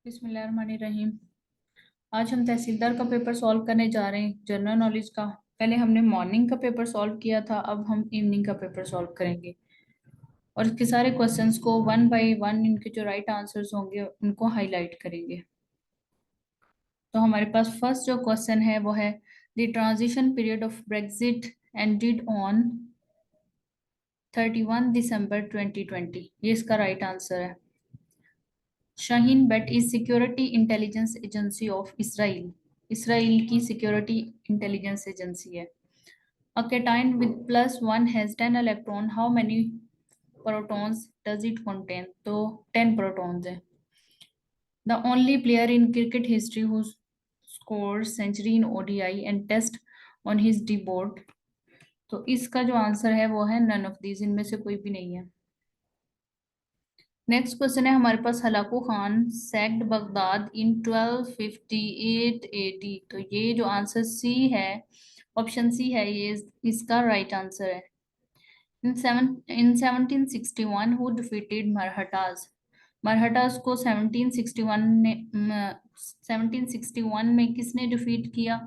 बिस्मिल्लाहिर्रहमानिर्रहीम। आज हम तहसीलदार का पेपर सॉल्व करने जा रहे हैं, जनरल नॉलेज का। पहले हमने मॉर्निंग का पेपर सॉल्व किया था, अब हम इवनिंग का पेपर सॉल्व करेंगे और इसके सारे क्वेश्चंस को वन बाय वन इनके जो राइट आंसर्स होंगे उनको हाईलाइट करेंगे। तो हमारे पास फर्स्ट जो क्वेश्चन है वो है the transition period of Brexit ended on 31 December 2020। ये इसका राइट आंसर है। Shin Bet is security intelligence agency of Israel. Israel की सिक्योरिटी इंटेलिजेंस एजेंसी है। A cation with +1 has 10 electron. How many protons does it contain? तो 10 protons है। The only player in cricket history who scores century in ODI and test on his debut। तो इसका जो answer है वो है none of these, इनमें से कोई भी नहीं है। नेक्स्ट क्वेश्चन है हमारे पास हलाकू खान सैक्ड बगदाद इन 1258 AD। तो ये जो आंसर सी है, ऑप्शन सी है, ये इसका राइट आंसर है। इन 1761 हु डिफीटेड मरहटास। मरहटास को 1761 में किसने डिफीट किया?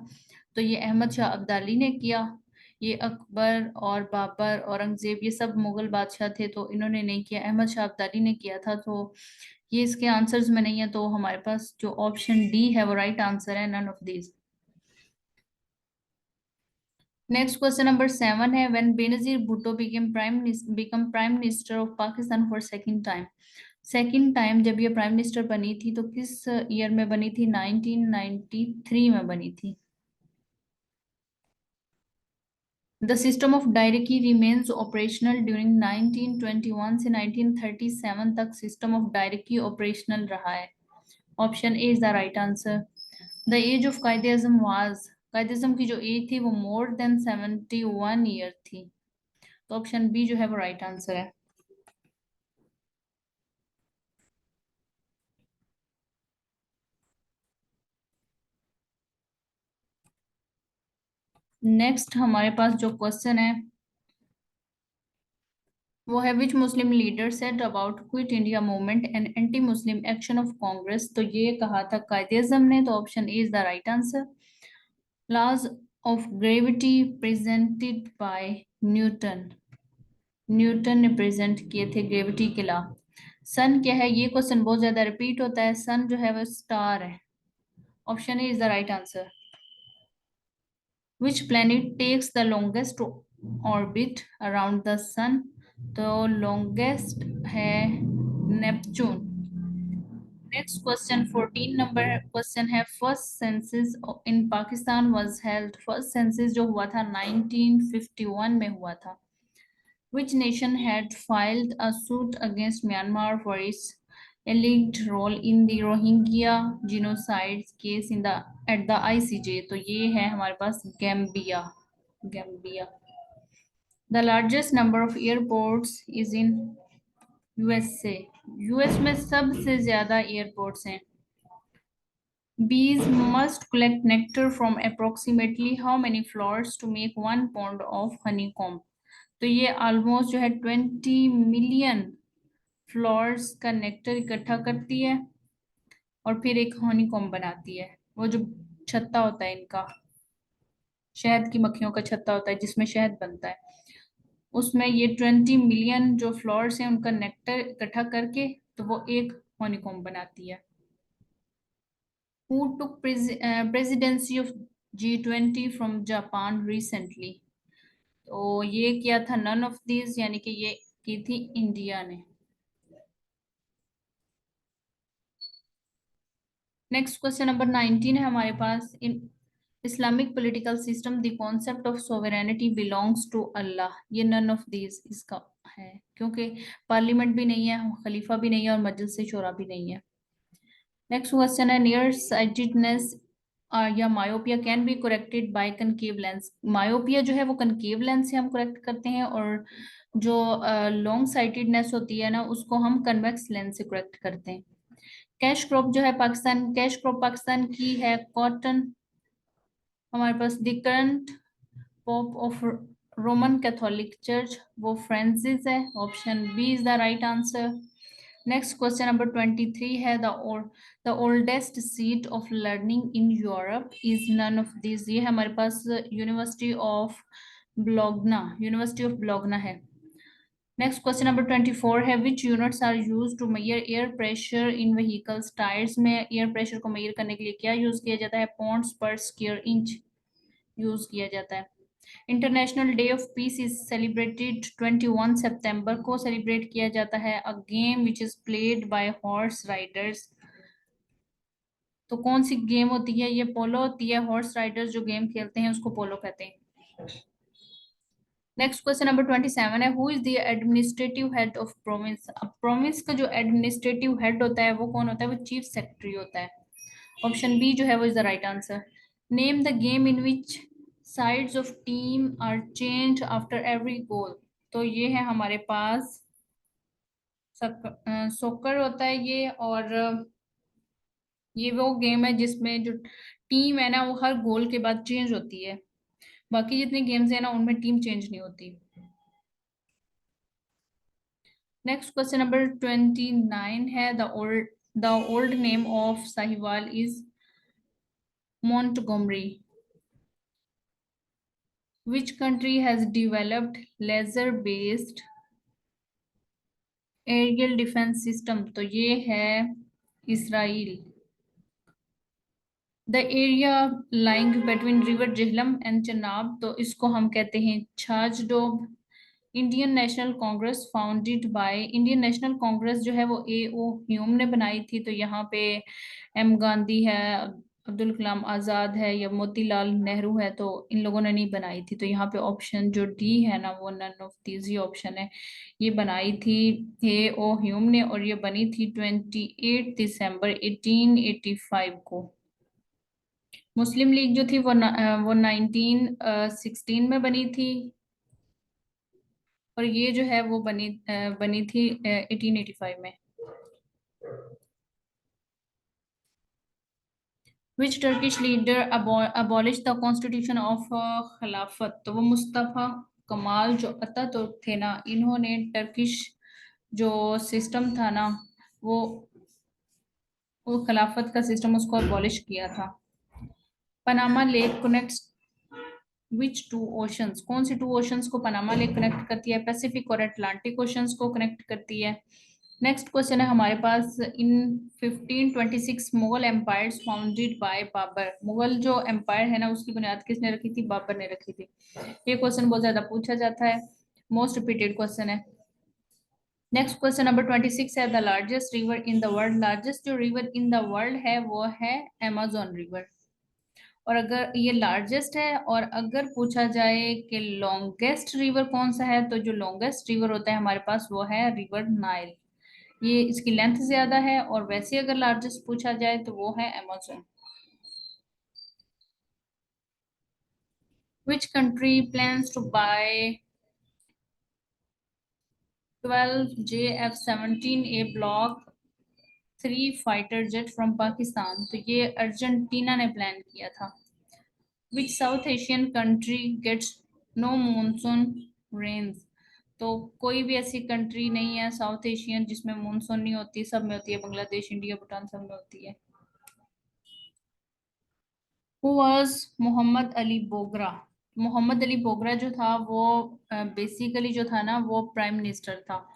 तो ये अहमद शाह अब्दाली ने किया। ये अकबर और बाबर औरंगजेब ये सब मुगल बादशाह थे, तो इन्होंने नहीं किया, अहमद शाह अब्दाली ने किया था। तो ये इसके आंसर्स में नहीं है, तो हमारे पास जो ऑप्शन डी है वो राइट आंसर है, none of these. Next question number 7 है when Benazir Bhutto become prime minister of Pakistan for second time. Second time जब ये प्राइम मिनिस्टर बनी थी तो किस ईयर में बनी थी? 1993 में बनी थी। The system of directory remains operational during 1921 से 1937 तक सिस्टम ऑफ डायरेक्टरी ऑपरेशनल रहा है। Option A is the right answer. The age of Quaid-e-Azam was, कायदे आजम की जो एज थी वो मोर देन 71 ईयर थी। तो ऑप्शन बी जो है वो राइट आंसर है। नेक्स्ट हमारे पास जो क्वेश्चन है वो है which Muslim leader said about quit India movement and anti Muslim action of Congress. तो ये कहा था कायदे आजम ने, तो option A is the right answer. Laws of gravity presented by Newton. Newton ने प्रेजेंट किए थे ग्रेविटी के लॉ। सन क्या है? ये क्वेश्चन बहुत ज्यादा रिपीट होता है। सन जो है वो स्टार है। Option A is the right answer. Which planet takes the longest orbit around the sun. तो लॉन्गेस्ट है Neptune. Next question 14 number question है first census in Pakistan was held. First census जो हुआ था 1951 में हुआ था। Which nation had filed a suit against Myanmar for its alleged role in the Rohingya genocide case in the at the ICJ? तो ये है हमारे पास Gambia. Gambia. The largest number of airports is in USA। US में सबसे ज्यादा airports हैं। Bees must collect nectar from approximately how many flowers to make 1 pound of honeycomb। तो ये ऑलमोस्ट जो है 20 मिलियन फ्लावर्स का नेक्टर इकट्ठा करती है और फिर एक हनीकॉम्ब बनाती है। वो जो छत्ता होता है इनका, शहद की मक्खियों का छत्ता होता है जिसमें शहद बनता है, उसमें ये 20 मिलियन जो फ्लावर्स हैं उनका नेक्टर इकट्ठा करके तो वो एक हनीकॉम्ब बनाती है। Who took presidency of G20 from Japan recently. तो ये किया था नन ऑफ दीज, यानी कि ये की थी इंडिया ने। नेक्स्ट क्वेश्चन नंबर 19 है हमारे पास in Islamic political system the concept of sovereignty belongs to Allah. ये नन ऑफ दीज इसका है, क्योंकि पार्लियामेंट भी नहीं है, खलीफा भी नहीं है और मजलिस शूरा भी नहीं है। नेक्स्ट क्वेश्चन है नियर साइटेडनेस या myopia can be corrected bye concave lens. Myopia जो है वो कनकेव लेंस से हम करेक्ट करते हैं, और जो लॉन्ग साइटेडनेस होती है ना उसको हम कन्वेक्स लेंस से करेक्ट करते हैं। कैश क्रॉप जो है पाकिस्तान, कैश क्रॉप पाकिस्तान की है कॉटन। हमारे पास the current pope of Roman Catholic church वो फ्रांसिस है। Option B is the right answer. Next question number 23 है the oldest seat of learning in Europe is none of this. ये हमारे पास university of ब्लॉगना है। Next question number 24 है which units are use to measure air pressure in vehicles. Tyres में air pressure को measure करने के लिए क्या यूज किया जाता है? पॉन्ड्स पर स्क्वायर इंच यूज किया जाता है। International day of peace is celebrated 21 सितंबर को सेलिब्रेट किया जाता है। A game which is played by horse Riders. तो कौन सी गेम होती है? ये पोलो होती है। हॉर्स राइडर्स जो गेम खेलते हैं उसको पोलो कहते हैं। नेक्स्ट क्वेश्चन नंबर 27 है who is the administrative head of province. अब प्रोविंस का जो एडमिनिस्ट्रेटिव हेड होता है वो कौन होता है? वो चीफ सेक्रेटरी होता है। ऑप्शन बी जो है वो is the right answer. Name the game in which sides of team are change after every goal. तो ये है हमारे पास सोकर होता है ये। और ये वो गेम है जिसमें जो टीम है ना वो हर गोल के बाद चेंज होती है। बाकी जितने गेम्स है ना उनमें टीम चेंज नहीं होती। नेक्स्ट क्वेश्चन नंबर 29 है the old name of Sahiwal is Montgomery. Which country has developed laser based aerial defence system. तो ये है Israel. The area lying between river Jhelum and Chenab. तो इसको हम कहते हैं छाजडोब। इंडियन नेशनल कांग्रेस जो है वो A.O. ह्यूम ने बनाई थी। तो यहाँ पे M. गांधी है, अब्दुल कलाम आजाद है या मोतीलाल नेहरू है। तो इन लोगों ने नहीं बनाई थी। तो यहाँ पे ऑप्शन जो डी है ना वो नन ऑफ दीज ही ऑप्शन है। ये बनाई थी A.O. ह्यूम ने और ये बनी थी 28 दिसंबर 1885 को। मुस्लिम लीग जो थी वो 1916 में बनी थी। और ये जो है वो बनी थी 1885 में। Which Turkish leader abolish the constitution of Khilafat. तो वो मुस्तफा कमाल जो अतातुर्क थे ना इन्होंने टर्किश जो सिस्टम था ना वो वो खिलाफत का सिस्टम उसको अबॉलिश किया था। Panama lake connects which two oceans. कौन सी टू ओशंस को पनामा लेक कनेक्ट करती है? पैसिफिक और अटलांटिक ओशंस को कनेक्ट करती है। नेक्स्ट क्वेश्चन है हमारे पास in 1526 Mughal empires founded by Babur. Mughal जो एम्पायर है ना उसकी बुनियाद किसने रखी थी? बाबर ने रखी थी। ये क्वेश्चन बहुत ज्यादा पूछा जाता है। मोस्ट रिपीटेड क्वेश्चन है। नेक्स्ट क्वेश्चन नंबर 26 है the largest river in the world. Largest जो रिवर इन द वर्ल्ड है वो है अमेजोन रिवर। और अगर ये लार्जेस्ट है और अगर पूछा जाए कि लॉन्गेस्ट रिवर कौन सा है तो जो लॉन्गेस्ट रिवर होता है हमारे पास वो है रिवर नाइल। ये इसकी लेंथ ज्यादा है। और वैसे अगर लार्जेस्ट पूछा जाए तो वो है Amazon. Which country plans to buy 12 JF-17A block 3 fighter jet from Pakistan. तो ये अर्जेंटीना ने प्लान किया था। Which South Asian country gets no monsoon rains. तो कोई भी ऐसी कंट्री नहीं है साउथ एशियन जिसमें मॉनसून नहीं होती। सब में होती है। बांग्लादेश, इंडिया, भूटान सब में होती है। Who was Mohammad Ali Bogra. मोहम्मद अली बोगरा जो था वो बेसिकली जो था ना वो प्राइम मिनिस्टर था।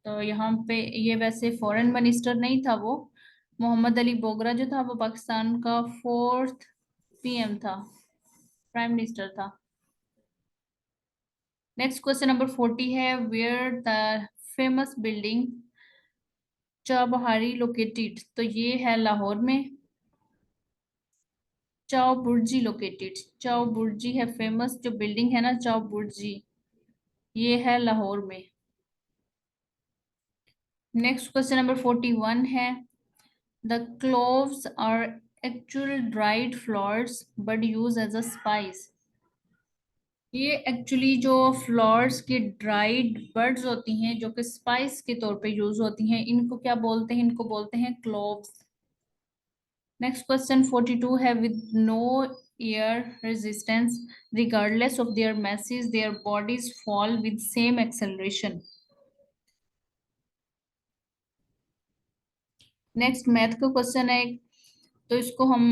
तो यहाँ पे ये वैसे फॉरेन मिनिस्टर नहीं था वो। मोहम्मद अली बोगरा जो था वो पाकिस्तान का 4th PM था, प्राइम मिनिस्टर था। नेक्स्ट क्वेश्चन नंबर 40 है वेयर द फेमस बिल्डिंग चाबहारी लोकेटेड। तो ये है लाहौर में। चाव बुर्जी लोकेटेड। चाव बुर्जी है फेमस जो बिल्डिंग है ना चाव बुर्जी ये है लाहौर में। नेक्स्ट क्वेश्चन नंबर 41 है the cloves are actual dried flowers but use as a spice. ये एक्चुअली जो फ्लावर्स की ड्राइड बर्ड्स होती हैं जो कि स्पाइस के तौर पे यूज होती हैं इनको क्या बोलते हैं? इनको बोलते हैं क्लोव्स। नेक्स्ट क्वेश्चन 42 है with no air resistance regardless of their masses their bodies fall with same acceleration। Next math का क्वेश्चन है, तो इसको हम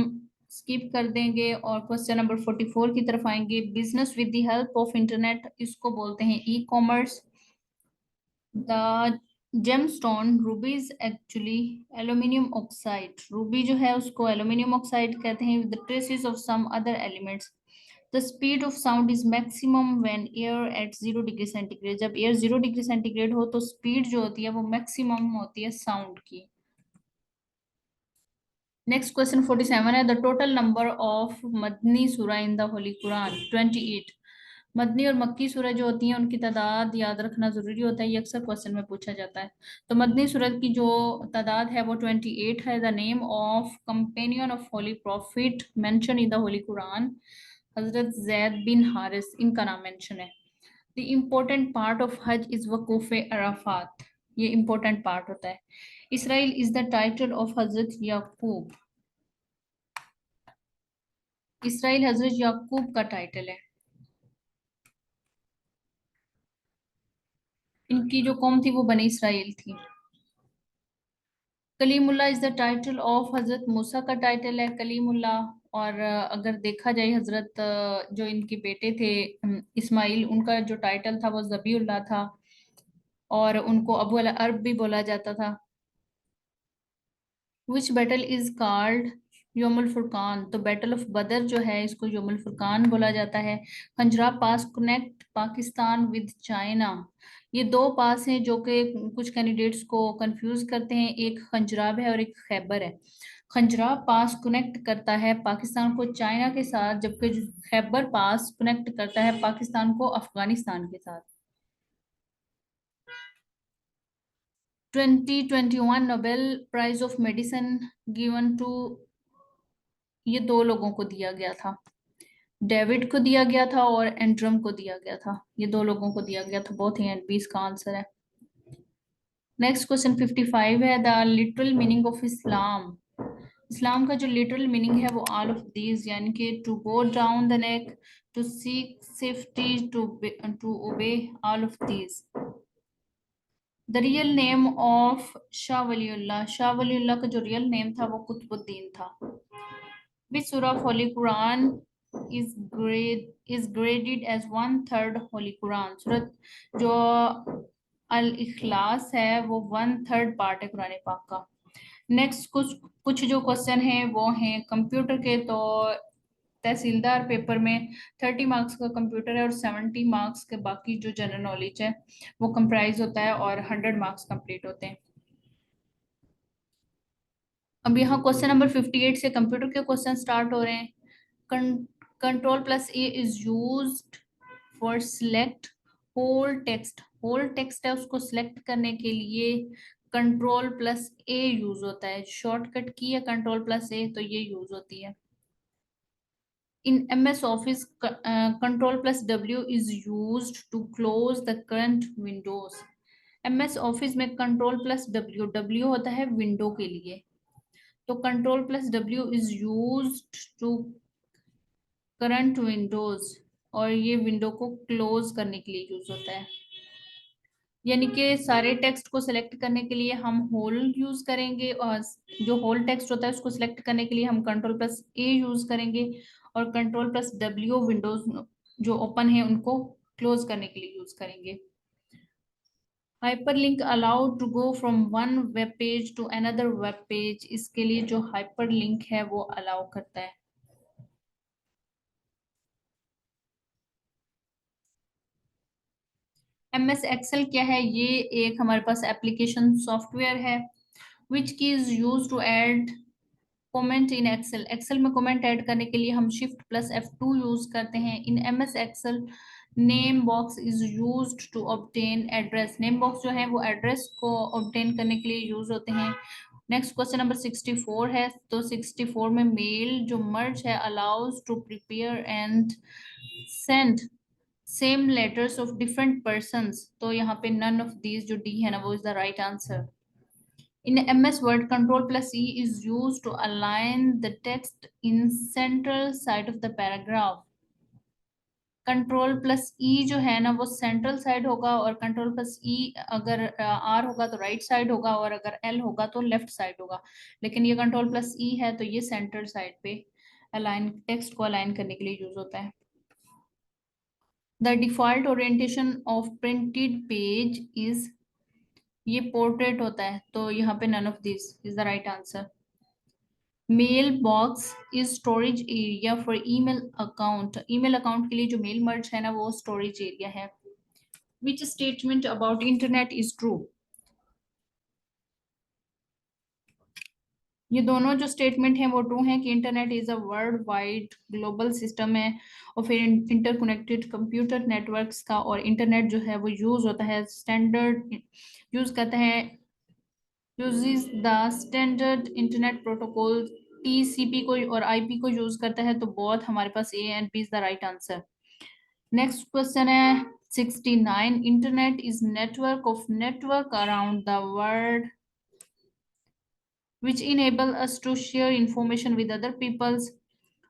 स्किप कर देंगे और क्वेश्चन नंबर 44 की तरफ आएंगे। Business with the help of internet, इसको बोलते हैं e commerce. The gemstone ruby is actually aluminium oxide. Ruby जो है उसको एल्यूमिनियम ऑक्साइड कहते हैं, with traces of some other elements. The speed of sound is maximum when air at 0 degree centigrade. जब air 0 degree centigrade हो तो speed जो होती है वो मैक्सिमम होती है साउंड की। नेक्स्ट क्वेश्चन 47 है, द टोटल नंबर ऑफ मदनी सूरा इन द होली कुरान 28। मदनी और मक्की सूरह जो होती हैं उनकी तादाद याद रखना जरूरी होता है, ये अक्सर क्वेश्चन में पूछा जाता है। तो मदनी सूरत की जो तादाद है वो 28 है। The name of companion of holy prophet mention in the holy Quran, हजरत जैद बिन हारिस, इनका नाम मेंशन है। द इम्पोर्टेंट पार्ट ऑफ हज इज वकूफ अराफात, ये इम्पोर्टेंट पार्ट होता है। Israel is the title of Hazrat Yakub, Israel हजरत याकूब का टाइटल है। इनकी जो कौम थी वो बनी इसराइल थी। Kalimullah is the title of हजरत मूसा का टाइटल है कलीमुल्लाह। और अगर देखा जाए हजरत जो इनके बेटे थे इस्माइल, उनका जो टाइटल था वो जबीउल्लाह था, और उनको अबू अल अरब भी बोला जाता था। Which battle is called Yomul Furqan, तो बैटल ऑफ बदर जो है इसको योमुल फुरकान बोला जाता है। खंजराब पास कनेक्ट पाकिस्तान विद चाइना, ये दो पास हैं जो कि कुछ कैंडिडेट्स को कंफ्यूज करते हैं, एक खंजराब है और एक खैबर है। खंजराब पास कनेक्ट करता है पाकिस्तान को चाइना के साथ, जबकि जो खैबर पास कनेक्ट करता है पाकिस्तान को अफगानिस्तान के साथ। 2021 Nobel prize of medicine given to, ये दो लोगों को दिया गया था, डेविड को दिया गया था और एंड्रम को दिया गया था, ये दो लोगों को दिया गया था, बहुत ही एंड बी इसका आंसर है। नेक्स्ट क्वेश्चन 55 है, the literal meaning of Islam. Islam का जो लिटरल मीनिंग है वो ऑल ऑफ दीज, यानी कि to go down the neck, to seek safety, to obey, all of these. The real name of Shah Waliullah, Shah Waliullah का जो रियल नेम था वो कुतुबुद्दीन था। Which surah of Holy Quran is graded as 1/3 Holy Quran? सूरत जो अल इखलास है वो 1/3 पार्ट है कुरान पाक का। नेक्स्ट कुछ कुछ जो क्वेश्चन है वो हैं कंप्यूटर के। तो तहसीलदार पेपर में 30 मार्क्स का कंप्यूटर है और 70 मार्क्स के बाकी जो जनरल नॉलेज है वो कंप्राइज होता है और 100 मार्क्स कंप्लीट होते हैं। अब यहाँ क्वेश्चन नंबर 58 से कंप्यूटर के क्वेश्चन स्टार्ट हो रहे हैं। Control plus A is used for select whole text, whole text है उसको सिलेक्ट करने के लिए कंट्रोल प्लस ए यूज होता है। शॉर्टकट की है कंट्रोल प्लस ए, तो ये यूज होती है। In M S Office control plus W is use to close the current windows. M S Office में कंट्रोल प्लस डब्ल्यू, डब्ल्यू होता है विंडो के लिए, तो control plus W is use to current windows, और ये विंडो को close करने के लिए यूज होता है। यानी कि सारे टेक्स्ट को सिलेक्ट करने के लिए हम होल यूज करेंगे, और जो होल टेक्स्ट होता है उसको सिलेक्ट करने के लिए हम कंट्रोल प्लस ए यूज करेंगे, और कंट्रोल प्लस डब्ल्यू विंडोज जो ओपन है उनको क्लोज करने के लिए यूज करेंगे। Hyperlink allowed to go from one web page to another web page, इसके लिए जो हाइपरलिंक है वो अलाउ करता है। एम एस एक्सेल क्या है, ये एक हमारे पास एप्लीकेशन सॉफ्टवेयर है। Which key is use to add comment in Excel, Excel में कमेंट ऐड करने के लिए हम शिफ्ट प्लस F2 यूज करते हैं। In M S Excel name box is use to obtain address, name box जो है वो एड्रेस को ऑब्टेन करने के लिए यूज होते हैं। नेक्स्ट क्वेश्चन नंबर 64 है, तो 64 में मेल जो मर्ज है allows to prepare and send same letters of different persons, तो यहाँ पे नन ऑफ दीज जो डी है ना वो is the right answer. In MS Word, Control plus E is used to align the text in central side of the paragraph. Control plus E जो है ना वो सेंट्रल साइड होगा, और कंट्रोल प्लस ई अगर आर होगा तो राइट साइड होगा, और अगर एल होगा तो लेफ्ट साइड होगा। लेकिन ये कंट्रोल प्लस ई है तो ये सेंट्रल साइड पे अलाइन, टेक्स्ट को अलाइन करने के लिए यूज होता है। The default orientation of printed page is, ये पोर्ट्रेट होता है, तो यहाँ पे none of this is the right answer. Mail box is storage area for email account, email account के लिए जो मेल मर्ज है ना वो स्टोरेज एरिया है। Which statement about internet is true, ये दोनों जो स्टेटमेंट हैं वो ट्रू हैं कि internet is a world wide global system है, और फिर इंटरकनेक्टेड कंप्यूटर नेटवर्क्स का, और इंटरनेट जो है वो यूज होता है स्टैंडर्ड, यूज करता है, uses the standard internet protocol TCP को और आईपी को यूज करता है, तो बहुत हमारे पास A and B is the right answer. Next question है 69, internet is network of network around the world which enable us to share information with other peoples.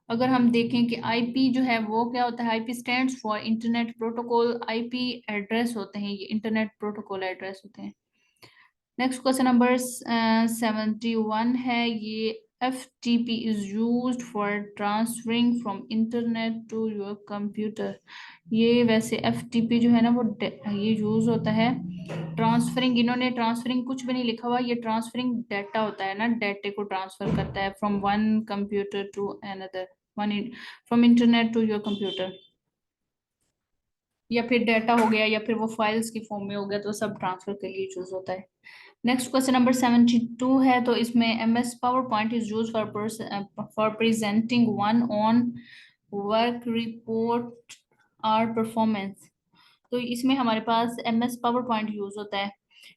अगर हम देखें कि आईपी जो है वो क्या होता है, IP stands for internet protocol, IP address होते हैं, ये इंटरनेट प्रोटोकॉल एड्रेस होते हैं। नेक्स्ट क्वेश्चन नंबर 71 है, ये F T P is use for transferring from internet to your computer. ये वैसे एफ टी पी जो है ना वो ये यूज होता है ट्रांसफरिंग, इन्होंने ट्रांसफरिंग कुछ भी नहीं लिखा हुआ, ये ट्रांसफरिंग डाटा होता है ना, डाटे को ट्रांसफर करता है from one computer to another, one from internet to your computer, या फिर डाटा हो गया या फिर वो फाइल्स की फॉर्म में हो गया, तो सब ट्रांसफर के लिए यूज होता है। नेक्स्ट क्वेश्चन नंबर 72 है, तो इसमें M S power point is use for presenting one on work report or performance, तो इसमें हमारे पास M S power point use होता है।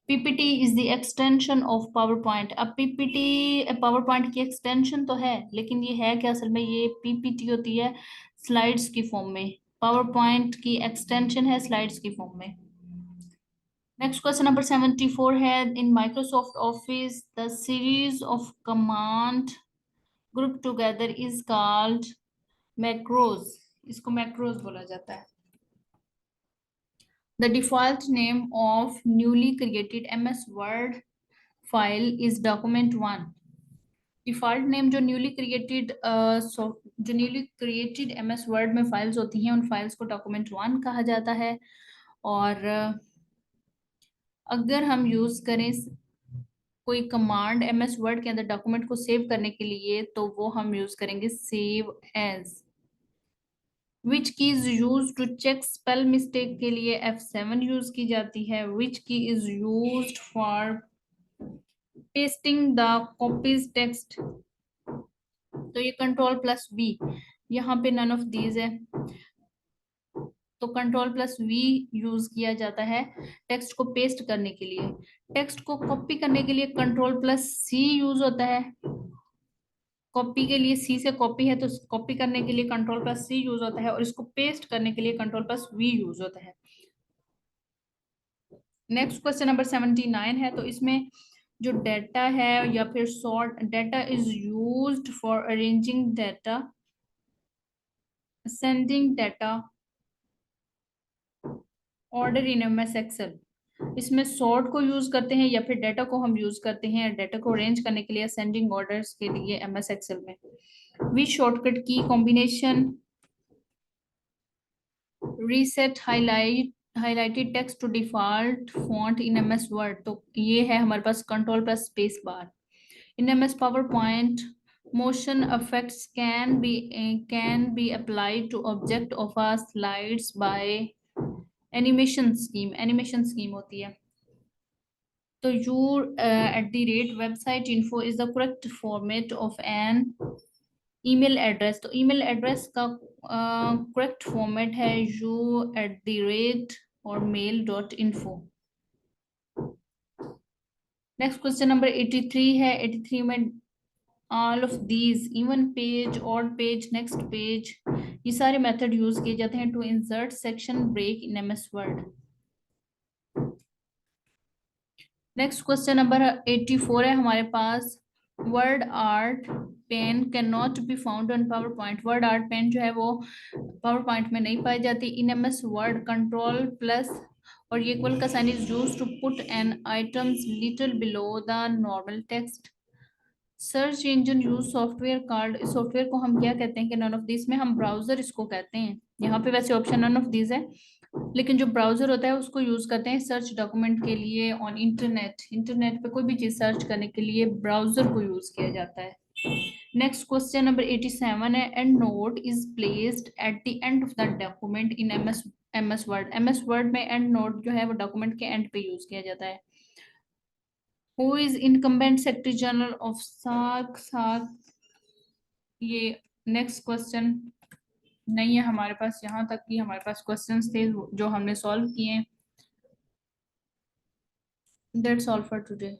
PPT is the extension of power point, अब पीपीटी पावर पॉइंट की एक्सटेंशन तो है, लेकिन ये है क्या असल में, ये पीपीटी होती है स्लाइड्स की फॉर्म में, पावर पॉइंट की एक्सटेंशन है स्लाइड्स की फॉर्म में। नेक्स्ट क्वेश्चन नंबर 74 है, in Microsoft Office the series of command group together is called macros, इसको मैक्रोज बोला जाता है। The default name of newly created M S Word file is document one, default name जो newly created जो newly created M S Word में files होती हैं उन फाइल्स को डॉक्यूमेंट वन कहा जाता है। और अगर हम यूज करें कोई कमांड एम एस वर्ड के अंदर डॉक्यूमेंट को सेव करने के लिए, तो वो हम यूज करेंगे save as. Which key is use to check spell mistake के लिए F7 यूज की जाती है। Which key is use for pasting the copies text, तो ये कंट्रोल प्लस वी, यहाँ पे नन ऑफ दीज है, तो कंट्रोल प्लस वी यूज किया जाता है टेक्स्ट को पेस्ट करने के लिए। टेक्स्ट को कॉपी करने के लिए कंट्रोल प्लस सी यूज होता है, कॉपी के लिए सी से कॉपी है तो कॉपी करने के लिए कंट्रोल प्लस सी यूज होता है, और इसको पेस्ट करने के लिए कंट्रोल प्लस वी यूज होता है। नेक्स्ट क्वेश्चन नंबर 79 है, तो इसमें जो डाटा है या फिर sort, data is used for arranging data, sending data, order in M S Excel, इसमें सॉर्ट को यूज करते हैं या फिर डाटा को हम यूज करते हैं डाटा को अरेंज करने के लिए सेंडिंग ऑर्डर्स के लिए एम एस एक्सेल में। Which shortcut key combination reset highlighted text to default font in M S Word, तो ये है हमारे पास control plus space bar. In M S power point motion effects can be applied to object of a slides by animation scheme होती है। तो your at the rate website info is the correct format of an email address, तो email address का correct format है you eight the rate और mail dot info. Next question number 83 है, 83 में all of these even page, odd page, next page, ये सारे method use किए जाते हैं to insert section break in M S Word. Next question number 84 है हमारे पास, word art pen can not be found on power point. Word art pen जो है वो पावर पॉइंट में नहीं पाई जाती। इन M S word control plus और ये इक्वल का sign is use to put an items little below the normal text. Search engine use software card, इस सॉफ्टवेयर को हम क्या कहते हैं कि नन ऑफ दिस में हम ब्राउजर इसको कहते हैं। यहाँ पे वैसे ऑप्शन नन ऑफ दिस है, लेकिन जो ब्राउजर होता है उसको यूज करते हैं सर्च डॉक्यूमेंट के लिए ऑन इंटरनेट। इंटरनेट पे कोई भी चीज सर्च करने के लिए ब्राउजर को यूज किया जाता है। नेक्स्ट क्वेश्चन नंबर 87 है, and note is placed at the end of the document in MS word. MS word में एंड नोट जो है वो डॉक्यूमेंट के एंड पे यूज किया जाता है। Who is incumbent secretary general of SAARC? SAARC ये नेक्स्ट क्वेश्चन नहीं है हमारे पास, यहाँ तक कि हमारे पास क्वेश्चंस थे जो हमने सॉल्व किए। That's all for today.